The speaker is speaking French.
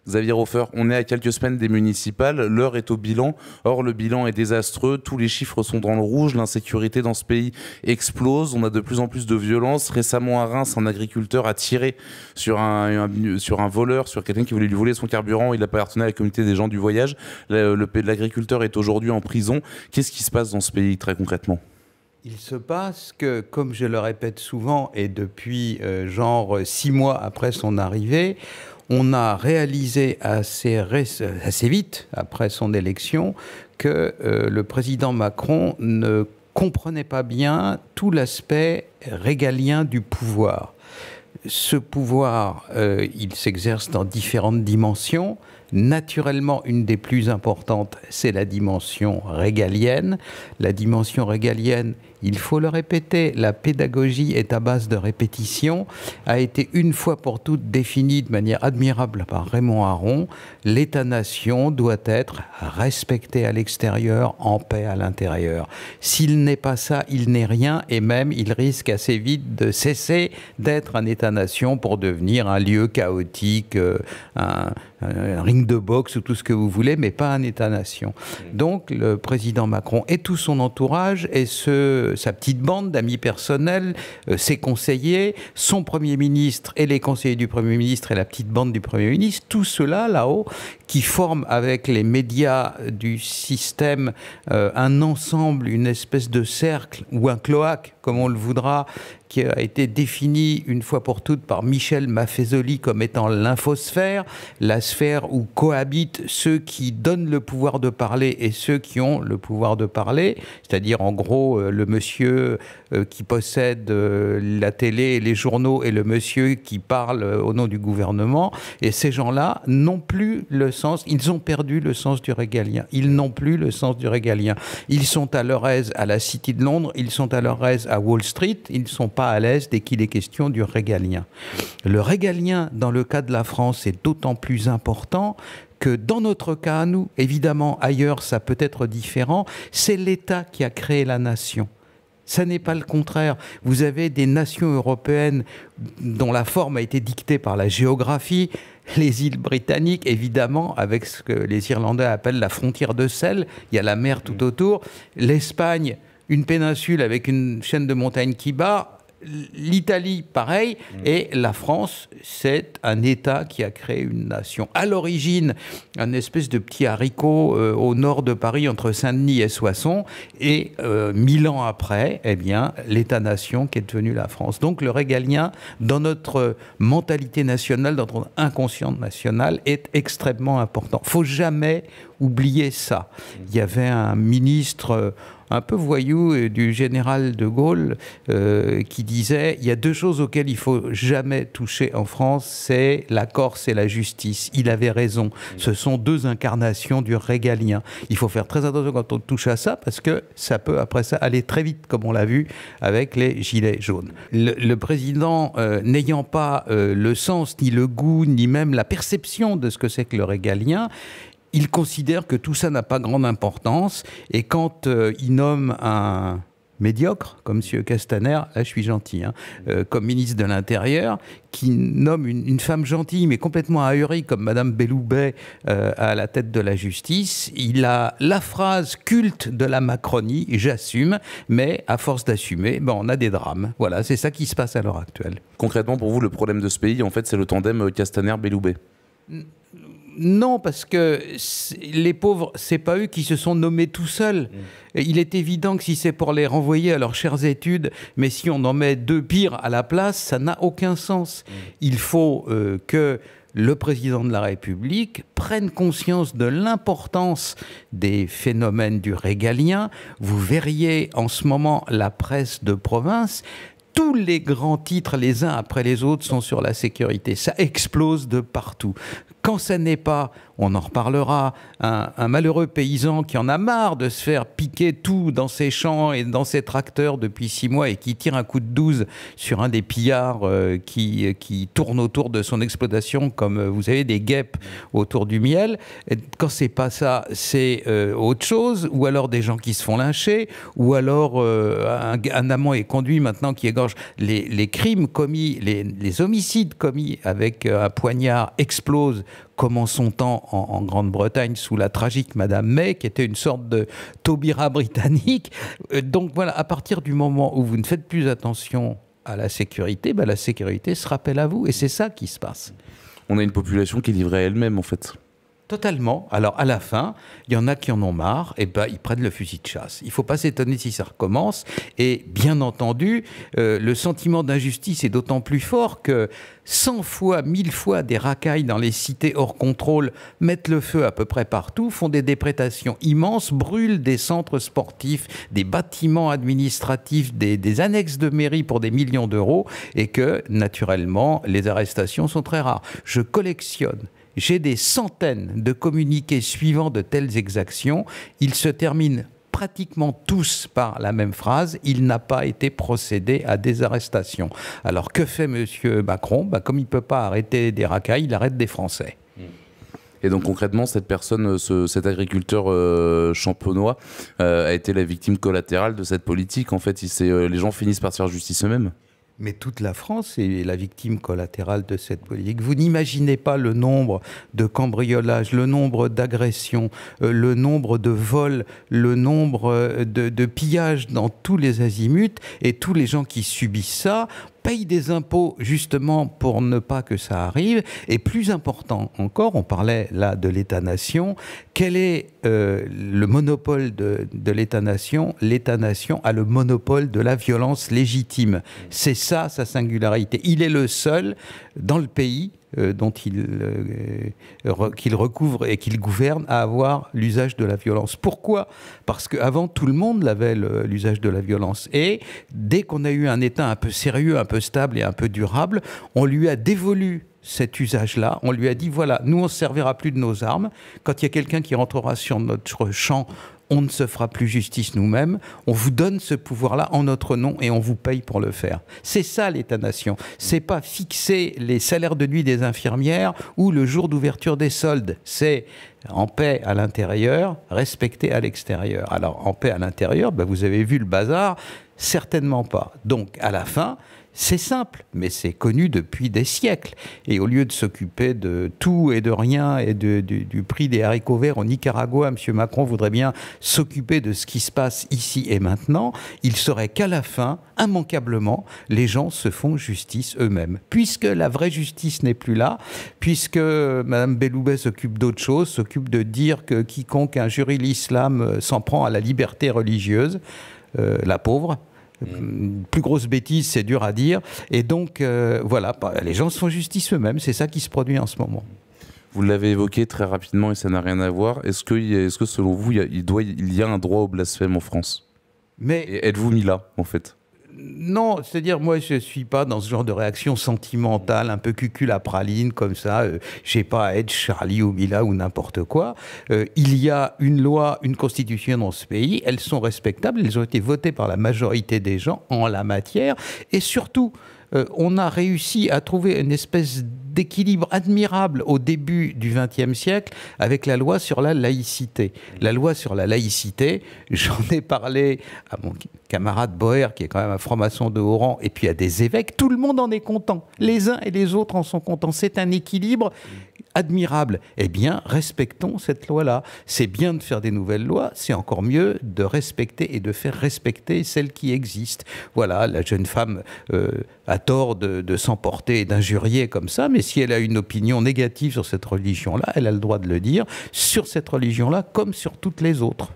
Xavier Hofer, on est à quelques semaines des municipales, l'heure est au bilan. Or, le bilan est désastreux, tous les chiffres sont dans le rouge, l'insécurité dans ce pays explose, on a de plus en plus de violence. Récemment à Reims, un agriculteur a tiré sur un voleur, sur quelqu'un qui voulait lui voler son carburant, il appartenait à la communauté des gens du voyage. L'agriculteur est aujourd'hui en prison. Qu'est-ce qui se passe dans ce pays très concrètement ? Il se passe que, comme je le répète souvent, et depuis genre 6 mois après son arrivée, on a réalisé assez vite, après son élection, que le président Macron ne comprenait pas bien tout l'aspect régalien du pouvoir. Ce pouvoir, il s'exerce dans différentes dimensions. Naturellement, une des plus importantes, c'est la dimension régalienne. La dimension régalienne, il faut le répéter, la pédagogie est à base de répétition, a été une fois pour toutes définie de manière admirable par Raymond Aron. L'État-nation doit être respecté à l'extérieur, en paix à l'intérieur. S'il n'est pas ça, il n'est rien, et même il risque assez vite de cesser d'être un État-nation pour devenir un lieu chaotique, un ring de boxe ou tout ce que vous voulez, mais pas un État-nation. Donc le président Macron et tout son entourage et sa petite bande d'amis personnels, ses conseillers, son Premier ministre et les conseillers du Premier ministre et la petite bande du Premier ministre, tout cela là-haut qui forment avec les médias du système un ensemble, une espèce de cercle ou un cloaque, comme on le voudra, qui a été défini une fois pour toutes par Michel Maffezoli comme étant l'infosphère, la sphère où cohabitent ceux qui donnent le pouvoir de parler et ceux qui ont le pouvoir de parler, c'est-à-dire en gros le monsieur qui possède la télé et les journaux et le monsieur qui parle au nom du gouvernement. Et ces gens-là n'ont plus le sens, ils ont perdu le sens du régalien. Ils n'ont plus le sens du régalien. Ils sont à leur aise à la City de Londres, ils sont à leur aise à Wall Street, ils ne sont pas à l'aise dès qu'il est question du régalien. Le régalien, dans le cas de la France, est d'autant plus important que dans notre cas, nous, évidemment, ailleurs, ça peut être différent, c'est l'État qui a créé la nation. Ça n'est pas le contraire. Vous avez des nations européennes dont la forme a été dictée par la géographie, les îles britanniques, évidemment, avec ce que les Irlandais appellent la frontière de sel, il y a la mer tout autour, l'Espagne, une péninsule avec une chaîne de montagnes qui bat, l'Italie, pareil, et la France, c'est un État qui a créé une nation. À l'origine, un espèce de petit haricot au nord de Paris, entre Saint-Denis et Soissons, et 1000 ans après, eh bien, l'État-nation qui est devenu la France. Donc le régalien, dans notre mentalité nationale, dans notre inconscient national, est extrêmement important. Il ne faut jamais oublier ça. Il y avait un ministre un peu voyou du général de Gaulle qui disait « Il y a deux choses auxquelles il ne faut jamais toucher en France, c'est la Corse et la justice. » Il avait raison. Ce sont deux incarnations du régalien. Il faut faire très attention quand on touche à ça parce que ça peut après ça aller très vite comme on l'a vu avec les gilets jaunes. Le président n'ayant pas le sens, ni le goût, ni même la perception de ce que c'est que le régalien, il considère que tout ça n'a pas grande importance et quand il nomme un médiocre, comme M. Castaner, là je suis gentil, hein, comme ministre de l'Intérieur, qui nomme une femme gentille mais complètement ahurie comme Mme Belloubet à la tête de la justice, il a la phrase culte de la Macronie, j'assume, mais à force d'assumer, ben, on a des drames. Voilà, c'est ça qui se passe à l'heure actuelle. Concrètement, pour vous, le problème de ce pays, en fait, c'est le tandem Castaner-Belloubet. Non, parce que les pauvres, c'est pas eux qui se sont nommés tout seuls. Il est évident que si c'est pour les renvoyer à leurs chères études, mais si on en met deux pires à la place, ça n'a aucun sens. Il faut que le président de la République prenne conscience de l'importance des phénomènes du régalien. Vous verriez en ce moment la presse de province. Tous les grands titres, les uns après les autres, sont sur la sécurité. Ça explose de partout. Quand ça n'est pas, on en reparlera, un malheureux paysan qui en a marre de se faire piquer tout dans ses champs et dans ses tracteurs depuis 6 mois et qui tire un coup de 12 sur un des pillards qui tourne autour de son exploitation comme, vous savez, des guêpes autour du miel. Et quand c'est pas ça, c'est autre chose, ou alors des gens qui se font lyncher, ou alors un amant est conduit maintenant qui égorge. Les crimes commis, les homicides commis avec un poignard explosent comme en son temps en Grande-Bretagne sous la tragique Madame May, qui était une sorte de Taubira britannique. Donc voilà, à partir du moment où vous ne faites plus attention à la sécurité, ben la sécurité se rappelle à vous, et c'est ça qui se passe. On a une population qui est livrée à elle-même, en fait. Totalement. Alors, à la fin, il y en a qui en ont marre, et ben ils prennent le fusil de chasse. Il ne faut pas s'étonner si ça recommence. Et bien entendu, le sentiment d'injustice est d'autant plus fort que 100 fois, 1000 fois, des racailles dans les cités hors contrôle mettent le feu à peu près partout, font des déprédations immenses, brûlent des centres sportifs, des bâtiments administratifs, des annexes de mairie pour des millions d'euros, et que, naturellement, les arrestations sont très rares. Je collectionne. J'ai des centaines de communiqués suivant de telles exactions. Ils se terminent pratiquement tous par la même phrase: il n'a pas été procédé à des arrestations. Alors que fait M. Macron? Ben, comme il ne peut pas arrêter des racailles, il arrête des Français. Et donc concrètement, cette personne, cet agriculteur champenois a été la victime collatérale de cette politique. En fait, les gens finissent par se faire justice eux-mêmes. Mais toute la France est la victime collatérale de cette politique. Vous n'imaginez pas le nombre de cambriolages, le nombre d'agressions, le nombre de vols, le nombre de pillages dans tous les azimuts, et tous les gens qui subissent ça payent des impôts justement pour ne pas que ça arrive. Et plus important encore, on parlait là de l'État-nation, quel est le monopole de l'État-nation? L'État-nation a le monopole de la violence légitime. C'est ça sa singularité. Il est le seul dans le pays qu'il recouvre et qu'il gouverne à avoir l'usage de la violence. Pourquoi? Parce qu'avant, tout le monde avait l'usage de la violence. Et dès qu'on a eu un État un peu sérieux, un peu stable et un peu durable, on lui a dévolu cet usage-là. On lui a dit, voilà, nous on ne se servira plus de nos armes. Quand il y a quelqu'un qui rentrera sur notre champ, on ne se fera plus justice nous-mêmes, on vous donne ce pouvoir-là en notre nom et on vous paye pour le faire. C'est ça l'État-nation. C'est pas fixer les salaires de nuit des infirmières ou le jour d'ouverture des soldes. C'est en paix à l'intérieur, respecté à l'extérieur. Alors en paix à l'intérieur, ben, vous avez vu le bazar? Certainement pas. Donc à la fin, c'est simple, mais c'est connu depuis des siècles. Et au lieu de s'occuper de tout et de rien et du prix des haricots verts au Nicaragua, M. Macron voudrait bien s'occuper de ce qui se passe ici et maintenant. Il saurait qu'à la fin, immanquablement, les gens se font justice eux-mêmes. Puisque la vraie justice n'est plus là, puisque Mme Belloubet s'occupe d'autre chose, s'occupe de dire que quiconque injurie l'islam s'en prend à la liberté religieuse, la pauvre. Plus grosse bêtise, c'est dur à dire. Et donc, voilà, les gens se font justice eux-mêmes. C'est ça qui se produit en ce moment. Vous l'avez évoqué très rapidement et ça n'a rien à voir. Est-ce que selon vous, il y a un droit au blasphème en France? Et êtes-vous mis là, en fait? Non, c'est-à-dire, moi, je ne suis pas dans ce genre de réaction sentimentale, un peu cucul à praline, comme ça. Je n'ai pas à être Charlie ou Mila ou n'importe quoi. Il y a une loi, une constitution dans ce pays. Elles sont respectables. Elles ont été votées par la majorité des gens en la matière. Et surtout, on a réussi à trouver une espèce d'équilibre admirable au début du XXe siècle avec la loi sur la laïcité. La loi sur la laïcité, j'en ai parlé à mon camarade Boer, qui est quand même un franc-maçon de haut rang, et puis à des évêques. Tout le monde en est content. Les uns et les autres en sont contents. C'est un équilibre admirable. Eh bien, respectons cette loi-là. C'est bien de faire des nouvelles lois, c'est encore mieux de respecter et de faire respecter celles qui existent. Voilà, la jeune femme a tort de s'emporter et d'injurier comme ça, mais si elle a une opinion négative sur cette religion-là, elle a le droit de le dire, sur cette religion-là comme sur toutes les autres.